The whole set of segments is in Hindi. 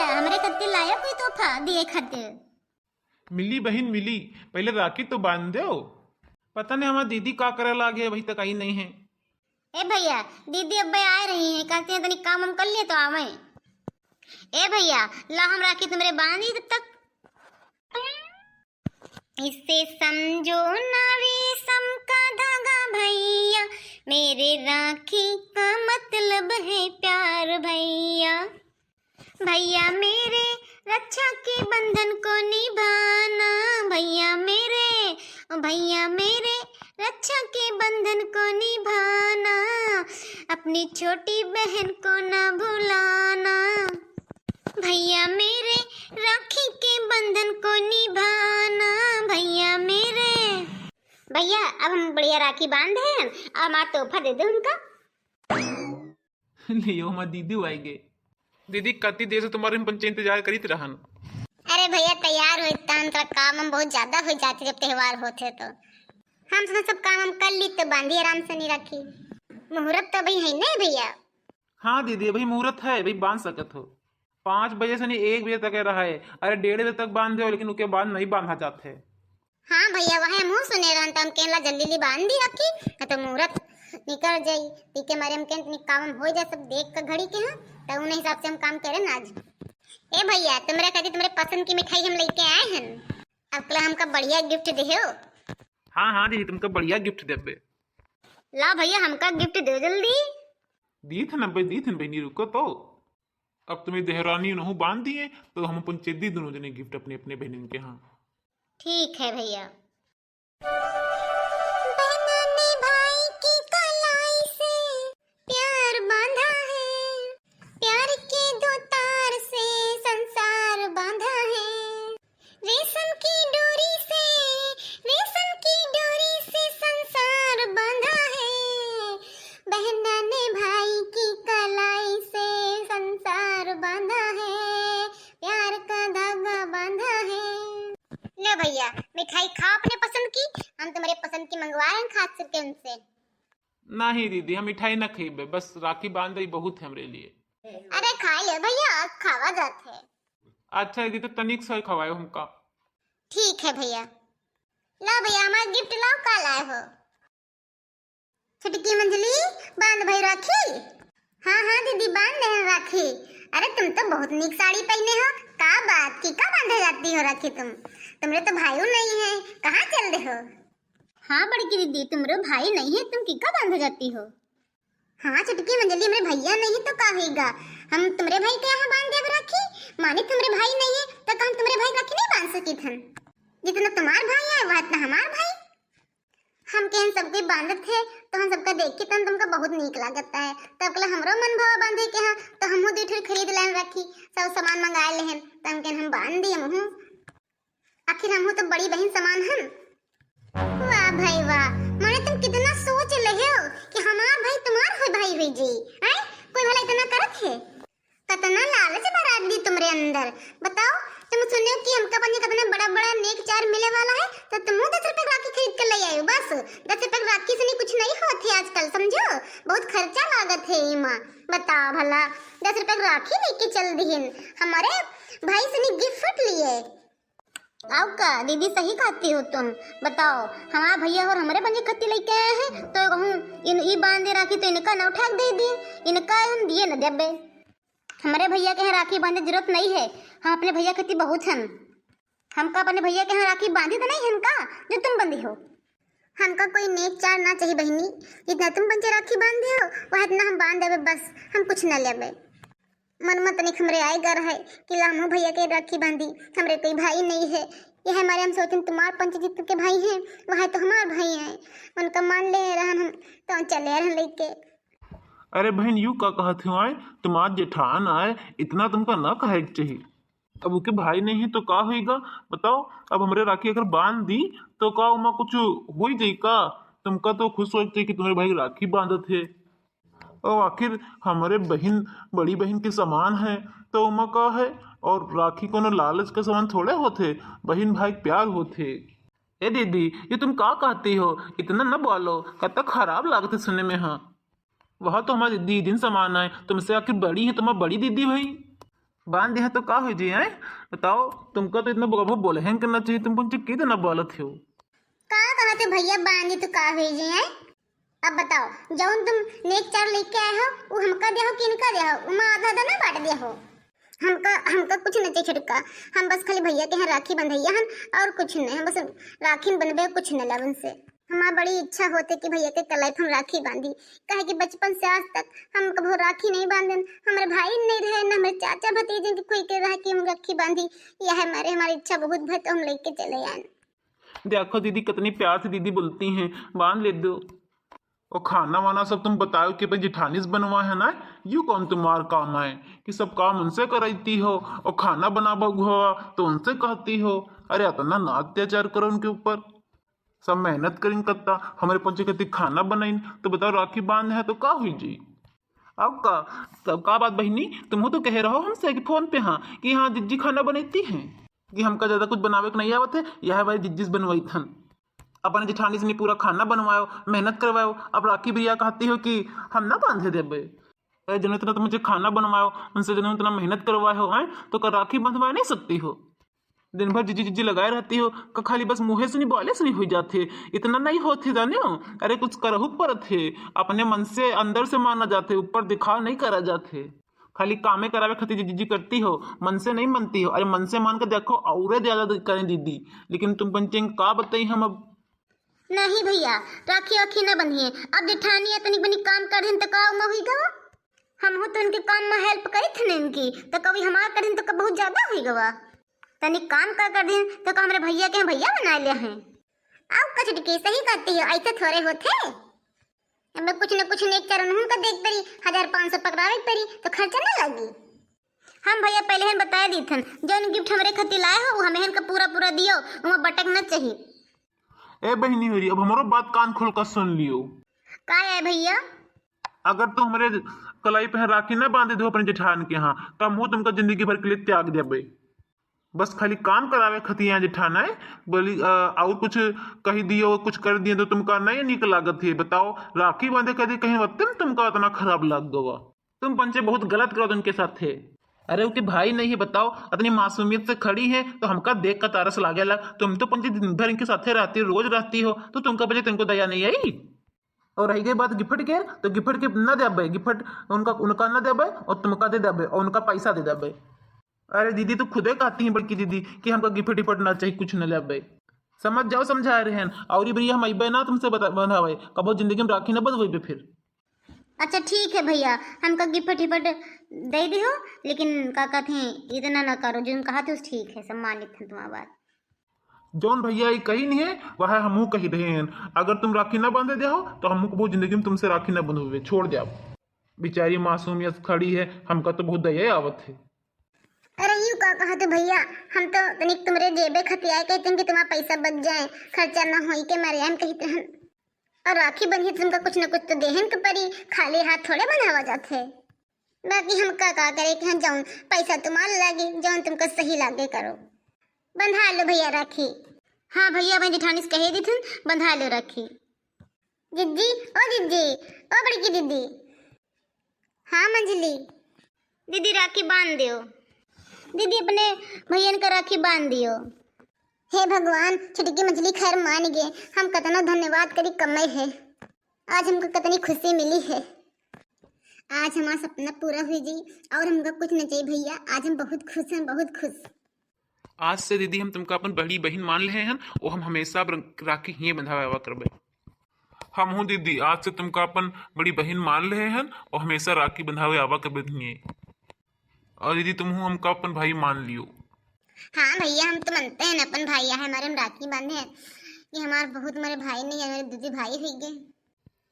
हमरे कत्ते लाया कोई तोहफा दिए खातिर? मिली बहन मिली, पहले राखी तो बांध दो। पता नहीं हमारी दीदी का करे लागे अभी तक आई नहीं है। ए भैया, दीदी अब्बे आ रही हैं, कहते हैं तनी काम हम कर लिए तो आवे। ए भैया, ला हम राखी तुमरे बांधी तब तक। इससे समझो ना रेशम का धागा भैया, मेरे राखी का मतलब है प्यार भैया। भैया मेरे रक्षा के बंधन को निभाना, भैया मेरे रक्षा के बंधन को निभाना, अपनी छोटी बहन को न भुलाना। भैया मेरे राखी के बंधन को निभाना, भैया मेरे। भैया अब हम बढ़िया राखी बांधे हैं, अब हमारा तोहफा दे दो उनका। लियो हमारी दीदी आएंगे। दीदी कति देर से तुम्हारे पंचे इंतजार करीत रहन। अरे भैया तैयार हो इतना काम हम बहुत ज्यादा हो जाते जब त्योहार होते तो हम सब काम हम कर ली तो बांधी आराम से नहीं रखी। मुहूर्त तो भाई है नहीं भैया? हाँ दीदी अभी मुहूर्त है, अभी बांध सकत हो। 5 बजे से नहीं 1 बजे तक रहा है। अरे 1:30 बजे तक बांधे हो, लेकिन उसके बाद नहीं बांधा जाते। हाँ भैया वह मुँह सुने रहता हम कहला जल्दी बांध दी रखी तो मुहूर्त निकल जाई टीके मारे हम कहते काम हो जाए सब देख कर घड़ी के। हाँ तो उन हिसाब से हम काम करें ना आज। ए भैया तुम्हारे कहती तुम्हारे पसंद की मिठाई हम लेके आए हैं, अब कल हमका बढ़िया गिफ्ट दे। हाँ हाँ दीदी तुमको बढ़िया गिफ्ट देबे। ला भैया हमका गिफ्ट दो जल्दी। दी थे ना भाई, दी थे बहनी, रुको तो। अब तुम्हें देहरानी नहीं बांध दिए तो हम अपन चेदी दोनों जने गिफ्ट अपने अपने बहन के। हाँ ठीक है भैया। भैया मिठाई खा अपने पसंद की, हम तुम्हारे पसंद की मंगवा रहे हैं खास करके उनसे। नहीं दीदी हम मिठाई ना खाइबे, बस राखी बांध रही बहुत है हमरे लिए। अरे खा ले भैया, खावा जाते। अच्छा दीदी तो तनिक से खवाए हमका। ठीक है भैया। ला भैया हमारा गिफ्ट लाओ, का लाए हो? छुटकी मंजली बांध भाई राखी। हाँ हाँ दीदी बांध रहे हैं राखी। अरे तुम तो बहुत नीक साड़ी पहने हो, का बात की का बांधे जाती हो राखी तुमरे तो भाई नहीं है, कहाँ चल रहे हो? हाँ बड़की दीदी तुमरे भाई नहीं है, तुम किका बांधे जाती हो? हाँ छुटकी मंजली मेरे भैया नहीं तो का होगा, हम तुम्हारे भाई के यहाँ बांध देव राखी। माने तुम्हारे भाई नहीं है तो हम तुम्हारे भाई राखी नहीं बांध सकी थन। जितना तुम्हार भाई है वह इतना हमार भाई। हम के सबके बांधत थे तो हम सबका देख के तुमका बहुत नीक लागता है, तब कल हमरो मन भाव बांधे के। हाँ तो हमहु दूठे खरीद लेन राखी, सब सामान मंगा लेहन तो हम कहन हम बांध दिए हमहु। आखिर हमहु तो बड़ी बहन समान हन। वाह भाई वाह, माने तुम कितना सोच रहे हो कि हमार भाई तुम्हार हो भाई हुई जी। हैं कोई भला इतना करत है? कितना लालच भरा दी तुम्हारे अंदर। बताओ तुम सुने कि हमका पानी कितना बड़ा बड़ा नेक चार मिले वाला है तो तुम 10 रुपए राखी खरीद कर ले आए हो। बस 10 रुपए राखी से नहीं कुछ नहीं होती आजकल, समझो बहुत खर्चा लागत है इमा। बताओ भला 10 रुपए राखी लेके चल दिहिन, हमारे भाई से नहीं गिफ्ट लिए। आओ का दीदी सही कहती हो तुम। बताओ हमारा भैया और हमारे बंजे कत्ती लेके आए हैं तो कहूँ इन बांधे राखी तो इनका न उठा दे दिए, इनका हम दिए न देबे। हमारे भैया के यहाँ राखी बांधे जरूरत नहीं है, हम अपने भैया कति बहुत हन। हमका अपने भैया के यहाँ राखी बांधी तो नहीं हमका जो तुम बंधी हो। हमका कोई नेक चार ना चाहिए बहनी, जितना तुम बंचे राखी बांधे हो वह इतना हम बांध देवे, बस हम कुछ न लेवे। मन मत नहीं हमरे आए गर है कि लामू भैया के राखी बांधी, हमरे कोई भाई नहीं है। यह हमारे हम सोचते तुम्हार पंचजीत के भाई हैं, वह तो हमार भाई हैं। उनका मान ले रहन हम तो चले रहन लेके। अरे बहन यू का कहते हो आए, तुम्हार जेठान आए इतना तुमका ना कहे चाहिए। अब उनके भाई नहीं है तो का होगा बताओ। अब हमरे राखी अगर बांध दी तो का उमा कुछ हो जाई का? तुमका तो खुश सोचते कि तुम्हारे भाई राखी बांधत है, और आखिर हमारे बहन बड़ी बहन के समान है तो उमा का है। और राखी को लालच के समान थोड़े होते, बहन भाई प्यार होते। ए दीदी ये तुम का कहती हो, इतना न बोलो, कत खराब लागते सुनने में। हाँ वह तो हमारी दीदी समान है, तुमसे आखिर बड़ी है, तुम्हारी बड़ी दीदी भाई। बांध दिया तो का हो जी है? बताओ, तुमको तो इतना बोले हैं करना चाहिए, तुम मुझे कितना बोलत हो? का कहते भैया बांधी तो का हुई जी है? अब बताओ, जौन तुम नेक चार लेके आए हो वो हमका दे हो कि इनका दे हो? उमा आधा आधा ना बांट दे हो। हमका हमका कुछ नहीं चाहिए छटका। हम बस खाली भैया के यहाँ राखी बंधैया हन और कुछ नहीं। हम बस राखी बनबे कुछ नहीं लावन से। हमारी बड़ी इच्छा होती कि भैया के कलाई हम राखी बांधी। कहे कि बचपन से आज तक हम कभी राखी नहीं बांधन। हमारे भाई नहीं रहे ना हमारे चाचा भतीजे के कोई के रहे कि हम राखी बांधी। यह हमारी इच्छा बहुत भर तो हम लेके चले आए। देखो दीदी, कितनी प्यार से दीदी बोलती हैं, बांध ले दो। और खाना वाना सब तुम बताओ कि भाई जिठानी से बनवा है ना? यू कौन तुम्हार काम है कि सब काम उनसे कराती हो और खाना बना हुआ तो उनसे कहती हो? अरे इतना ना अत्याचार करो उनके ऊपर। सब मेहनत करें कत्ता, हमारे पंचे कति खाना बनाइन तो बताओ राखी बांध है तो का हुई जी? अब का तब का बात बहनी, तुम तो कह रहो हमसे कि फोन पे हाँ कि हाँ जिज्जी खाना बनाती हैं कि हमका ज्यादा कुछ बनावे के नहीं आवत है, यह भाई जिज्जिस बनवाई थन। अपने जिठानी से नहीं पूरा खाना बनवाओ, मेहनत करवाओ, अब राखी भैया कहती हो कि हम ना बांधे देबे? अरे जन इतना तो मुझे खाना बनवाओ, उनसे जन इतना मेहनत करवाए हो हैं तो क्या राखी बंधवा नहीं सकती हो? दिन भर जिजी जिजी लगाए रहती हो, का खाली बस मुँहे से नहीं बोले से नहीं हो जाते, इतना नहीं होते जाने हो? अरे कुछ करहु पर थे, अपने मन से अंदर से माना जाते, ऊपर दिखाव नहीं करा जाते। खाली कामे करावे खातिर जिजी करती हो, मन से नहीं मनती हो। अरे मन से मान कर देखो और ज्यादा करें दीदी, लेकिन तुम पंचिंग का बताई हम अब? नहीं भैया, राखी वाखी न बंधिए। अब जेठानी तनिक बनी काम कर दिन तो का उमा हुई गवा। हम हो तो उनके काम में हेल्प करी थे इनकी तो कभी हमारा कर दिन तो बहुत ज्यादा हुई गवा। तनिक काम कर दिन तो का हमारे भैया के भैया बना लिया है। आओ कचटकी सही करती हो, ऐसे थोड़े होते। हमें कुछ न कुछ नेक चरण का देख परी 1500 पकड़ावे परी तो खर्चा नहीं लगी। हम भैया पहले हम बताया दी थन जो गिफ्ट हमारे खातिर लाए हो वो हमें इनका पूरा पूरा दियो, उमा बटक न चाहिए। ए बहनी मेरी, अब हमारो बात कान खोल कर सुन लियो। का है भैया? अगर तो हमारे कलाई पे राखी ना बांधे दो अपने जेठान के यहाँ तो हम तुमका जिंदगी भर के लिए त्याग देबे। बस खाली काम करावे खतिया जेठान है बोली और कुछ कही दियो कुछ कर दिए तो तुमका नहीं निक लागत है? बताओ, राखी बांधे कभी कहीं वक्त तुमका इतना खराब लग गवा? तुम पंचे बहुत गलत करो उनके साथ थे। अरे उनके भाई नहीं है, बताओ अपनी मासूमियत से खड़ी है तो हमका देख का तारस लागेला। तुम तो पंचे दिन भर इनके साथे रहती हो, रोज रहती हो, तो तुमका बजे तुमको दया नहीं आई? और रही गई बात गिफ्ट के, तो गिफ्ट के न देबे, गिफ्ट उनका उनका न देबे और तुमका दे देबे और उनका पैसा दे देबे। अरे दीदी तो खुदे कहती हैं बड़की दीदी कि हमका गिफ्ट टिफ्ट ना चाहिए, कुछ न लेबे। समझ जाओ, समझा रहे हैं। और भैया हम अबे ना तुमसे बंधावे कबो जिंदगी में राखी ना बंधवेबे फिर। अच्छा ठीक है भैया, हमका गिफ्ट टिफ्ट दे दियो, लेकिन का कहते हैं इतना ना करो, जो कहा थे ठीक है, सम्मानित है तुम्हारी बात। जौन भैया ये कही नहीं है वह हमू कही रहे हैं। अगर तुम राखी ना बांधे दे हो तो हमू को बहुत जिंदगी में तुमसे राखी ना बंधवे, छोड़ दे। बेचारी मासूमियत खड़ी है, हमका तो बहुत दया आवत है। अरे यू का कहते भैया, हम तो तनिक तुम्हारे जेबे खतियाए कहते हैं कि तुम्हारा पैसा बच जाए, खर्चा ना होई के मारे हम कहते हैं। और राखी बंधी तुमका कुछ न कुछ तो देहन के परी, खाली हाथ थोड़े बनावा जाते। बाकी हम का करे कि हम जाऊं पैसा तुम्हारे लागे, जौन तुमको सही लागे करो। बंधा लो भैया राखी। हाँ भैया, मैं जेठानी से कहे दी थी बंधा लो राखी। जिज्जी ओ जिज्जी ओ बड़की दीदी। हाँ मंजली दीदी, राखी बांध दियो दीदी, अपने भैया का राखी बांध दियो। हे भगवान, छुटकी मछली खैर मान गए। हम कितना धन्यवाद करी कमाई है, आज हमको कितनी खुशी मिली है। आज हमारा सपना पूरा हुई जी, और हमको कुछ न चाहिए भैया। आज हम बहुत खुश हैं, बहुत खुश। आज से दीदी हम तुमका अपन बड़ी बहन मान ले हैं और हम हमेशा राखी ही बंधावा करबे। हम हूँ दीदी, आज से तुमका अपन बड़ी बहन मान ले हैं और हमेशा राखी बंधावे आवा करबे। और दीदी तुम हूँ हमका अपन भाई मान लियो। हाँ भैया, हम तो मानते हैं अपन भाई है हमारे, हम राखी बांधे हैं। ये हमारे बहुत हमारे भाई नहीं है, हमारे दीदी भाई हुई गए।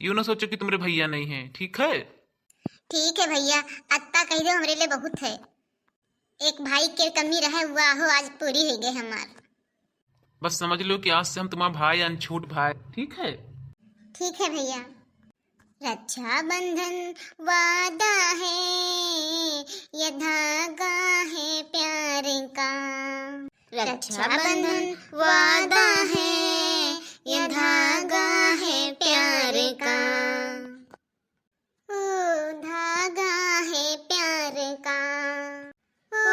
यूँ ना सोचो कि तुम्हारे भैया नहीं है, ठीक है? ठीक है भैया, अत्ता कह दो हमारे लिए बहुत है। एक भाई की कमी रहे हुआ हो, आज पूरी हो गई हमार। बस समझ लो कि आज से हम तुम्हारा भाई यानी छोट भाई, ठीक है? ठीक है भैया। रक्षा बंधन वादा है, ये धागा है प्यार का। रक्षा बंधन वादा है, ये धागा है प्यार का। ओ धागा है प्यार का, ओ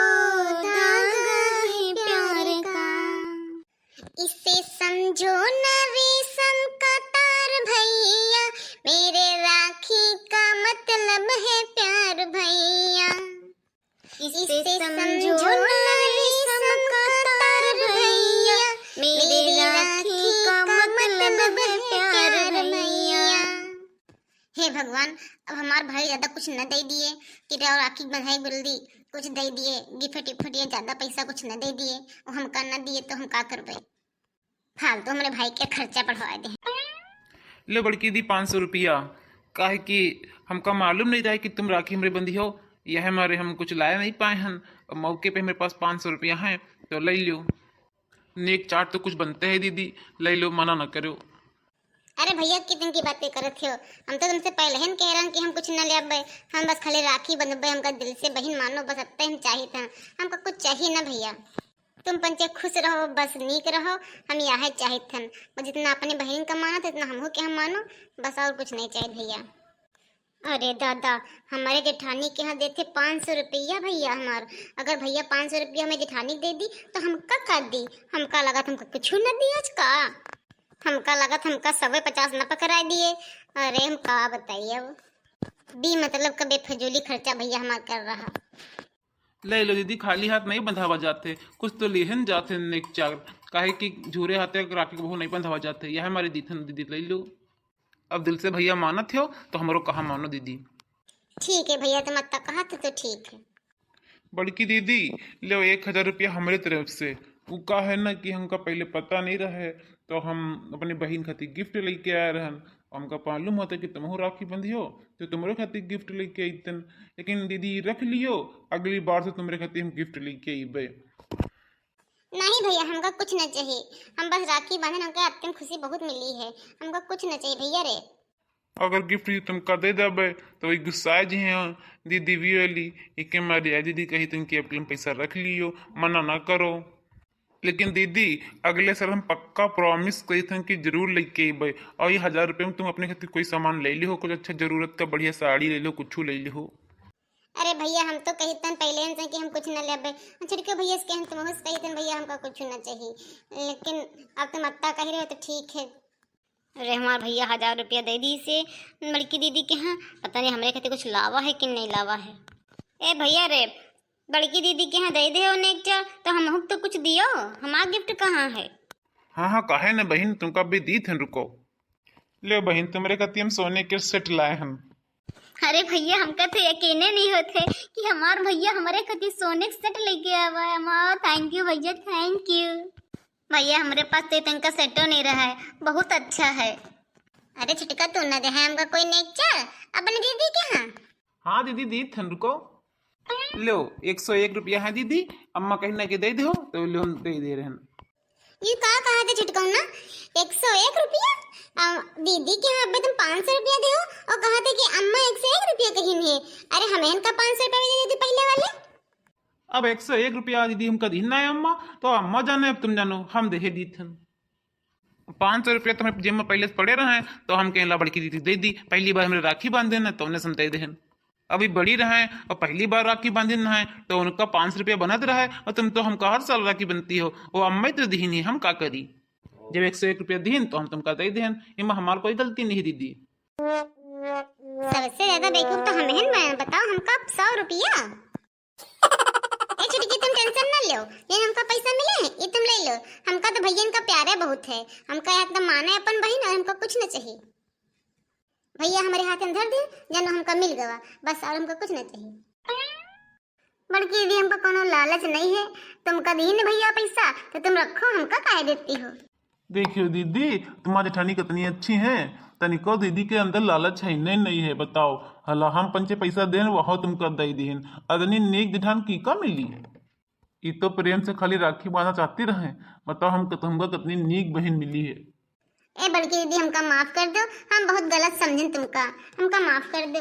इससे समझो ना रेशम का तार भैया, मेरी राखी का मतलब है प्यार भैया। हे भगवान, अब हमार भाई ज्यादा कुछ न दे दिए कि राखी बंधाई बोल दी, कुछ दे दिए गिफ्ट टिफ्ट या ज्यादा पैसा कुछ न दे दिए, और हमका न दिए तो हम का करबे? फालतू हमारे भाई के खर्चा बढ़वा दे। ले बड़की दी 500 रुपया, काहे कि हमका मालूम नहीं था कि तुम राखी हमरे बंधी हो, यह हमारे हम कुछ लाया नहीं पाए हैं, और मौके पे मेरे पास 500 रुपया हैं तो ले लो। नेक चाट तो कुछ बनते हैं दीदी, ले लो, मना न करो। अरे भैया कितन की बातें करत हो, हम तो तुमसे पहले ही कह रहे कि हम कुछ न ले आबे, हम बस खाली राखी बंधबे, हमका दिल से बहन मानो, बस अत्ते हम चाहिए था, हमका कुछ चाहिए ना भैया। तुम पंचे खुश रहो, बस नीक रहो, हम यह चाहिए थन, बस जितना अपने बहन का मानो इतना हमहू के हम मानो, बस और कुछ नहीं चाहिए भैया। अरे दादा, हमारे जेठानी के यहाँ देते 500 रुपया भैया हमार, अगर भैया 500 रुपया हमें जेठानी दे दी तो हमका कर दी, हमका लगा हमका कुछ न दी आज का, हमका लगा हमका 150 न पकड़ा दिए। अरे हम का बताइए, अब बी मतलब का बेफजूली खर्चा भैया हमार कर रहा। ले लो दीदी, खाली हाथ नहीं बंधावा जाते, कुछ तो लेहन जाते नेक चार, काहे कि झूरे हाथे राखी को नहीं बंधावा जाते, यह हमारी दीथन दीदी ले लो। अब दिल से भैया मानत हो तो हमारो कहा मानो दीदी। ठीक है भैया, तुम अत्ता कहा तो ठीक है। बड़की दीदी लो 1000 रुपया हमारे तरफ से, वो का है ना कि हमका पहले पता नहीं रहे, तो हम अपनी बहन खातिर गिफ्ट लेके आए रहन, हमका मालूम होता कि तुम राखी बंधी हो तो तुम्हारे खातिर गिफ्ट लेके अतन, लेकिन दीदी रख लियो, अगली बार से तुम्हारे खातिर हम गिफ्ट लेके अबे। नहीं भैया, हमका कुछ न चाहिए, हम बस राखी बांधन, हमका अत्यंत खुशी बहुत मिली है, हमका कुछ न चाहिए भैया रे। अगर गिफ्ट तुमका दे देबे तो वही गुस्साए जी हैं दीदी भी वाली, इके मारी दीदी कही तुमके अपने पैसा रख लियो, मना ना करो। लेकिन दीदी अगले साल हम पक्का प्रॉमिस करी थे कि जरूर लेके अबे, और ये 1000 रुपये में तुम अपने खातिर कोई सामान ले ली हो, कुछ अच्छा जरूरत का बढ़िया साड़ी ले लो, कुछ ले ली हो। अरे भैया, हम तो कही तन पहले से कि हम कुछ न लेबे, छिड़के भैया इसके हम तुम कही तन भैया हमका कुछ न चाहिए, लेकिन अब तुम अत्ता कह रहे हो तो ठीक है। अरे हमारे भैया 1000 रुपया दे दी से बड़की दीदी के यहाँ, पता नहीं हमारे खातिर कुछ लावा है कि नहीं लावा है। ए भैया रे, बड़की दीदी के यहाँ दे दे हो नेक चार, तो हम तो कुछ दियो, हमारा गिफ्ट कहाँ है? हाँ हाँ, काहे न बहन, तुमका भी दी थे, रुको ले बहन, तुम्हारे खातिर हम सोने के सेट लाए हम। अरे भैया, हमका तो यकीन नहीं होते कि हमार भैया हमारे खातिर सोने का सेट लेके आवा है। हमारा थैंक यू भैया, थैंक यू भैया, हमारे पास तो इतना सेटो नहीं रहा है, बहुत अच्छा है। अरे छिटका, तू न दे है हमका कोई नेक्चर अपनी दीदी के यहाँ? हाँ दीदी दी थे, रुको लो 101 रुपया है दीदी, अम्मा कहीं ना के दे दो तो लो हम दे दे रहे हैं। ये कहा थे छिटकाऊ ना 101 रुपया, दीदी के यहाँ तुम 500 रुपया दे और कहा थे कि अम्मा 101 रुपया कहीं है। अरे हमें इनका 500 रुपया दे दी पहले वाले। अब 101 रुपया दीदी हमका दीना है अम्मा, तो अम्मा जाने अब तुम जानो, हम दे दी थे 500 रुपया तो हमें जेब में पहले से पड़े रहे हैं, तो हम कहला बड़की दीदी दे दी, पहली बार हमें राखी बांध देना तो उन्हें समझे देन, अभी बड़ी रहे और पहली बार राखी बांधना है तो उनका 500 रुपया बनत रहा है, और तुम तो हमका हर साल राखी बनती हो, वो अम्मा तो दी नहीं, हम का करी, जब 101 रुपया दीन तो हम तुमका दे देन, इमा हमार कोई गलती नहीं दीदी। सबसे ज्यादा बेवकूफ तो हमें हैं, बताओ हमका 100 रुपया। ए छुटकी, तुम टेंशन न लो, ये हमका पैसा मिले हैं, ये तुम ले लो, हमका तो भैया इनका प्यारे बहुत है, हमका एकदम माने अपन बहन, और हमका कुछ न चाहिए। भैया हमारे हाथ अंदर दे जानो, हमका मिल गवा बस, और हमका कुछ न चाहिए। बड़की दीदी, हमको कोनो लालच नहीं है, तुमका दी न भैया पैसा तो तुम रखो, हमका काहे देती हो? देखियो दीदी, तुम्हारी जेठानी कितनी अच्छी है, तनिको दीदी के अंदर लालच है नहीं है, बताओ हला हम पंचे पैसा देन वह तुमका दे दीन, अदनी नेक जेठान की का मिली, ये तो प्रेम से खाली राखी बांधना चाहती रहे, बताओ हम तुमका कितनी नेक बहन मिली है। ए बड़की दीदी, हमका माफ कर दो, हम बहुत गलत समझे तुमका, हमका माफ कर दो।